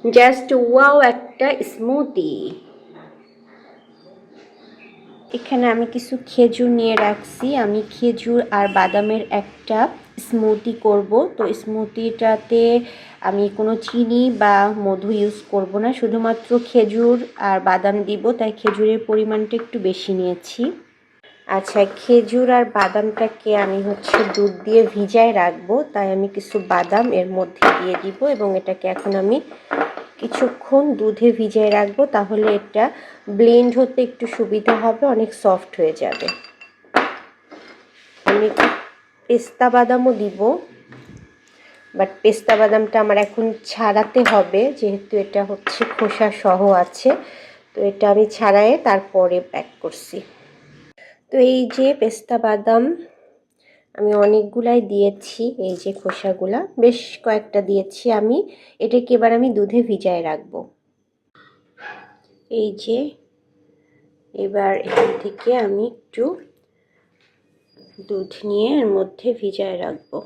Just wow একটা smoothie. এখানে আমি কিছু খেজুর নিয়ে রাখছি। আমি খেজুর আর বাদামের একটা স্মুদি করব। তো স্মুদিটাতে আমি কোনো চিনি বা মধু ইউজ করব না, শুধুমাত্র খেজুর আর বাদাম দিব, তাই খেজুরের পরিমাণটা একটু বেশি নিয়েছি। আচ্ছা, খেজুর আর বাদামটাকে আমি দুধ দিয়ে ভিজায় রাখবো, তাই আমি কিছু বাদাম এর মধ্যে দিয়ে দিব এবং এটাকে এখন আমি কিছুক্ষণ দুধে ভিজিয়ে রাখবো, তাহলে এটা ব্লেন্ড হতে একটু সুবিধা হবে, অনেক সফট হয়ে যাবে। আমি পেস্তা বাদামও দিব, বাট পেস্তা বাদামটা আমার এখন ছাড়াতে হবে, যেহেতু এটা খোসা সহ আছে। তো এটা আমি ছাড়ায়ে তারপরে প্যাক করছি। তো এই যে পেস্তা বাদাম আমি অনেকগুলাই দিয়েছি, এই যে খোসাগুলা বেশ কয়েকটা দিয়েছি আমি। এটাকে এবার আমি দুধে ভিজায় রাখবো। এই যে এবার এখান থেকে আমি একটু দুধ নিয়ে এর মধ্যে ভিজায় রাখবো।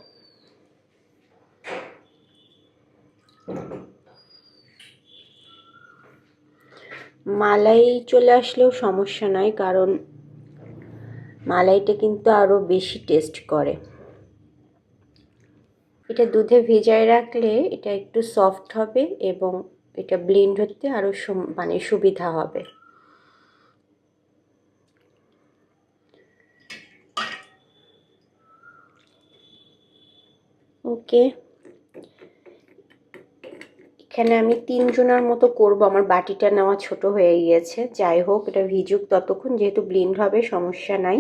মালাই চলে আসলেও সমস্যা নাই, কারণ মালাইটা কিন্তু আরো বেশি টেস্ট করে। এটা দুধে ভিজায় রাখলে এটা একটু সফট হবে এবং এটা ব্লেন্ড হতে আরো সুবিধা হবে। ওকে, এখানে আমি 3 জনের মতো করব। আমার বাটিটা নেওয়া ছোট হয়ে গিয়েছে। যাই হোক, এটা ভিজুক ততক্ষণ, যেহেতু ব্লেন্ড হবে সমস্যা নাই।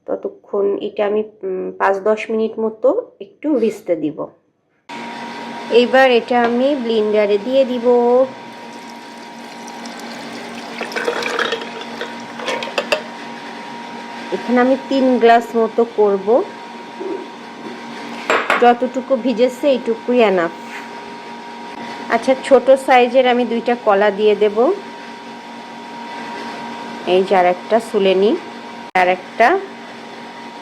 ততক্ষণ এটা আমি 5-10 মিনিট মতো একটু ভিজতে দিব। এইবার এটা আমি ব্লেন্ডারে দিয়ে দিব। এখানে আমি 3 গ্লাস মতো করব। যতটুকু ভিজেছে এইটুকুই এনাফ। আচ্ছা, ছোট সাইজের আমি 2টা কলা দিয়ে দেব। এই যে আর একটা সুলে নি, আর একটা,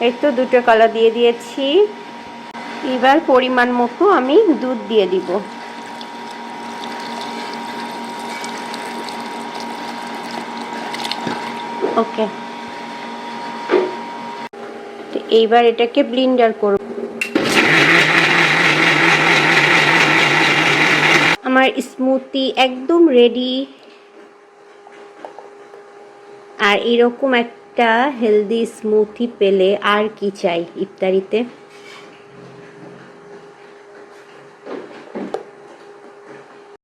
এই তো 2টা কলা দিয়ে দিয়েছি। এবার পরিমাণ মতো আমি দুধ দিয়ে দিব। ওকে, তো এইবার এটাকে ব্লেন্ডার করব। আমার স্মুদি একদম রেডি। আর এরকম একটা হেলদি স্মুদি পেলে আর কি চাই ইফতারিতে।